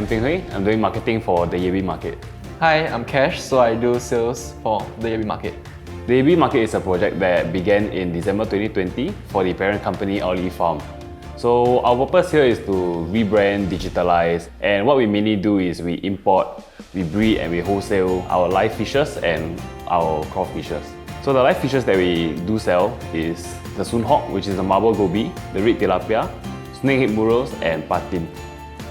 I'm 𝙃𝙀𝘽𝙎. I'm doing marketing for the Yabby Market. Hi, I'm Cash, so I do sales for the Yabby Market. The Yabby Market is a project that began in December 2020 for the parent company 𝘼𝙙𝙙𝙧𝙨. So our purpose here is to rebrand, digitalize, and what we mainly do is we import, we breed and we wholesale our live fishes and our crawfishes. So the live fishes that we do sell is the 𝙊𝙙𝙀𝙀, which is the marble goby, the red tilapia, snakehead murals, and patin.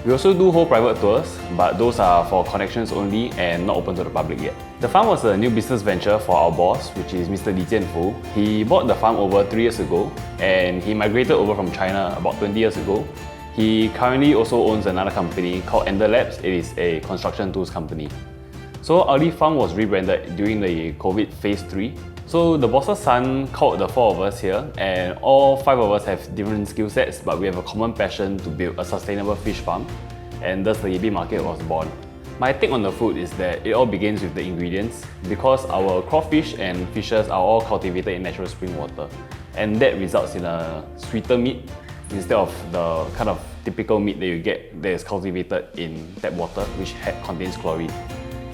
We also do whole private tours, but those are for connections only and not open to the public yet. The farm was a new business venture for our boss, which is Mr. 𝙃𝙤𝙀𝙧𝙀. He bought the farm over 3 years ago and he migrated over from China about 20 years ago. He currently also owns another company called Ender Labs. It is a construction tools company. So 𝘼𝙙𝙙𝙧𝙨 was rebranded during the COVID phase 3. So the boss's son called the 4 of us here, and all 5 of us have different skill sets, but we have a common passion to build a sustainable fish farm, and thus the Yabby Market was born. My take on the food is that it all begins with the ingredients, because our crawfish and fishes are all cultivated in natural spring water, and that results in a sweeter meat instead of the kind of typical meat that you get that is cultivated in tap water, which contains chlorine.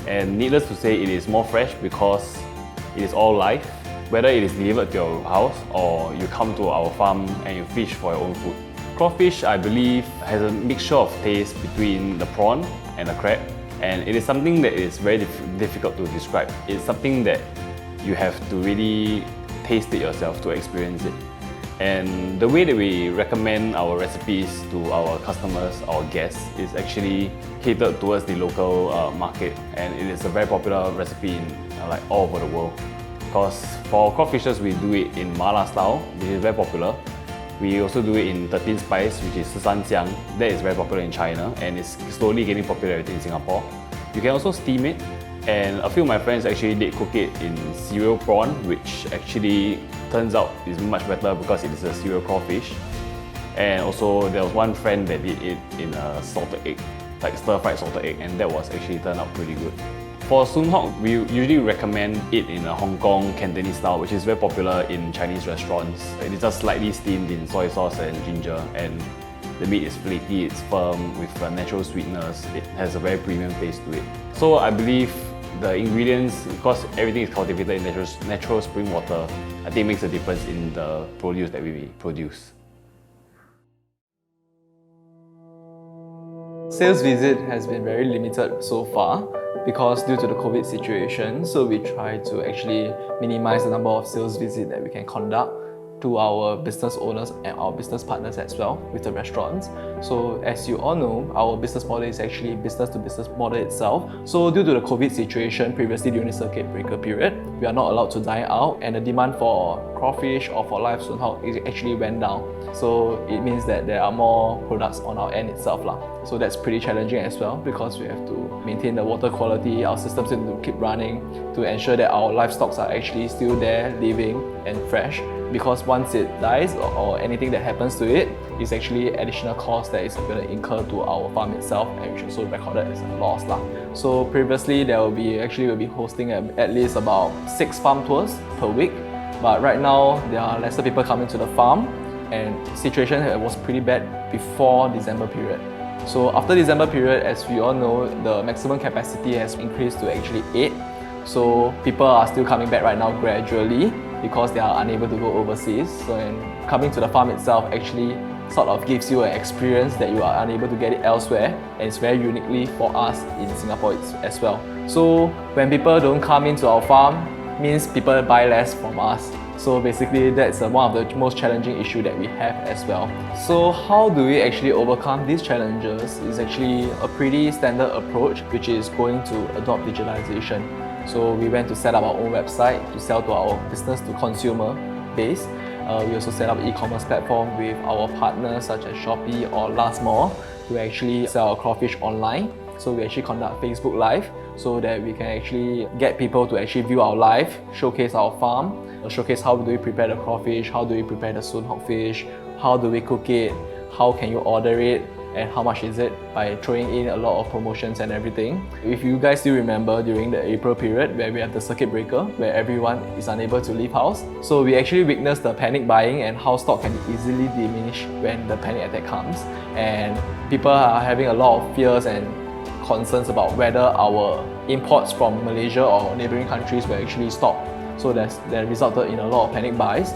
And needless to say, it is more fresh because it is all live, whether it is delivered to your house or you come to our farm and you fish for your own food. Crawfish, I believe, has a mixture of taste between the prawn and the crab, and it is something that is very difficult to describe. It's something that you have to really taste it yourself to experience it. And the way that we recommend our recipes to our customers, our guests, is actually catered towards the local market, and it is a very popular recipe in like all over the world. Because for crawfishes, we do it in mala style, which is very popular. We also do it in 13 spice, which is 𝙤𝙤𝙤𝙧𝙤. That is very popular in China and is slowly gaining popularity in Singapore. You can also steam it, and a few of my friends actually did cook it in cereal prawn, which actually turns out is much better because it is a cereal crawfish. And also there was one friend that did it in a salted egg, like stir-fried salted egg, and that was actually turned out pretty good. For 𝙊𝙀𝙀𝙧𝙀, we usually recommend it in a Hong Kong Cantonese style, which is very popular in Chinese restaurants. It is just slightly steamed in soy sauce and ginger, and the meat is flaky, it's firm with a natural sweetness. It has a very premium taste to it. So I believe the ingredients, because everything is cultivated in natural spring water, I think makes a difference in the produce that we produce. Sales visit has been very limited so far because due to the COVID situation, so we try to actually minimize the number of sales visits that we can conduct to our business owners and our business partners as well with the restaurants. So as you all know, our business model is actually business-to-business model itself. So due to the COVID situation previously during the circuit breaker period, we are not allowed to dine out, and the demand for crawfish or for live 𝙊𝙀𝙀𝙧𝙀 actually went down. So it means that there are more products on our end itself lah. So that's pretty challenging as well, because we have to maintain the water quality, our systems need to keep running to ensure that our livestock are actually still there, living and fresh. Because once it dies or anything that happens to it, it's actually additional cost that is going to incur to our farm itself, and which also recorded as a loss lah. So previously we'll be hosting at least about 6 farm tours per week, but right now there are lesser people coming to the farm, and situation was pretty bad before December period. So after December period, as we all know, the maximum capacity has increased to actually 8. So people are still coming back right now gradually because they are unable to go overseas. So and coming to the farm itself actually sort of gives you an experience that you are unable to get it elsewhere, and it's very uniquely for us in Singapore as well. So when people don't come into our farm, means people buy less from us. So basically that's one of the most challenging issue that we have as well. So how do we actually overcome these challenges is actually a pretty standard approach, which is going to adopt digitalization. So we went to set up our own website to sell to our business to consumer base. We also set up an e-commerce platform with our partners such as Shopee or Last Mall to actually sell our crawfish online. So we actually conduct Facebook Live so that we can actually get people to actually view our live, showcase our farm, showcase how do we prepare the crawfish, how do we prepare the 𝙊𝙀𝙀𝙧𝙀 fish, how do we cook it, how can you order it, and how much is it, by throwing in a lot of promotions and everything. If you guys still remember during the April period where we have the circuit breaker where everyone is unable to leave house, so we actually witnessed the panic buying and how stock can easily diminish when the panic attack comes, and people are having a lot of fears and concerns about whether our imports from Malaysia or neighbouring countries will actually stop. So that resulted in a lot of panic buys,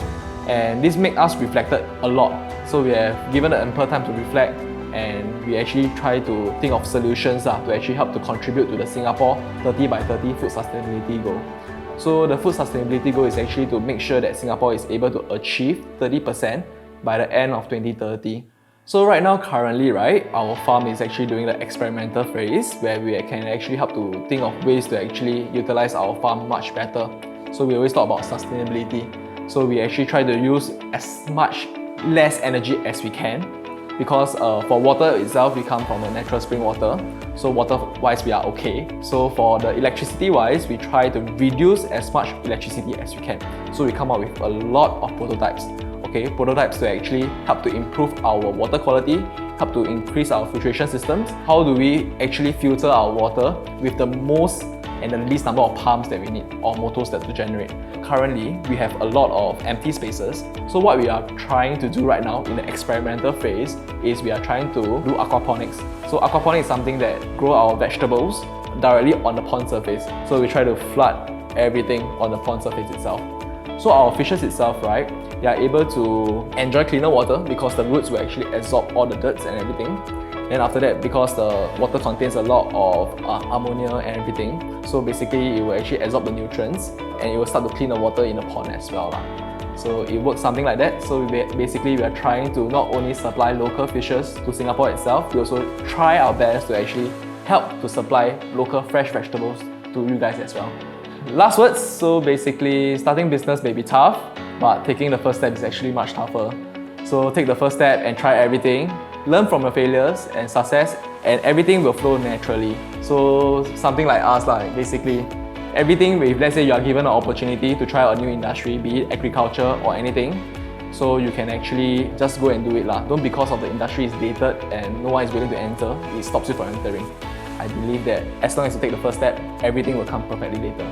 and this made us reflected a lot. So we have given the ample time to reflect, and we actually try to think of solutions to actually help to contribute to the Singapore 30 by 30 food sustainability goal. So the food sustainability goal is actually to make sure that Singapore is able to achieve 30% by the end of 2030. So right now, currently, right, our farm is actually doing the experimental phase where we can actually help to think of ways to actually utilize our farm much better. So we always talk about sustainability. So we actually try to use as much less energy as we can, because for water itself, we come from a natural spring water. So water-wise, we are okay. So for the electricity-wise, we try to reduce as much electricity as we can. So we come up with a lot of prototypes. Prototypes to actually help to improve our water quality, help to increase our filtration systems. How do we actually filter our water with the most and the least number of pumps that we need, or motors that to generate? Currently, we have a lot of empty spaces. So what we are trying to do right now in the experimental phase is we are trying to do aquaponics. So aquaponics is something that grow our vegetables directly on the pond surface. So we try to flood everything on the pond surface itself. So our fishes itself, right, they are able to enjoy cleaner water because the roots will actually absorb all the dirt and everything. Then after that, because the water contains a lot of ammonia and everything, so basically it will actually absorb the nutrients and it will start to clean the water in the pond as well. So it works something like that. So we are trying to not only supply local fishes to Singapore itself, we also try our best to actually help to supply local fresh vegetables to you guys as well. Last words, so basically starting business may be tough, but taking the first step is actually much tougher. So take the first step and try everything, learn from your failures and success, and everything will flow naturally. So something like us, basically everything, if let's say you are given an opportunity to try a new industry, be it agriculture or anything, so you can actually just go and do it. Don't because of the industry is dated and no one is willing to enter, it stops you from entering. I believe that as long as you take the first step, everything will come perfectly later.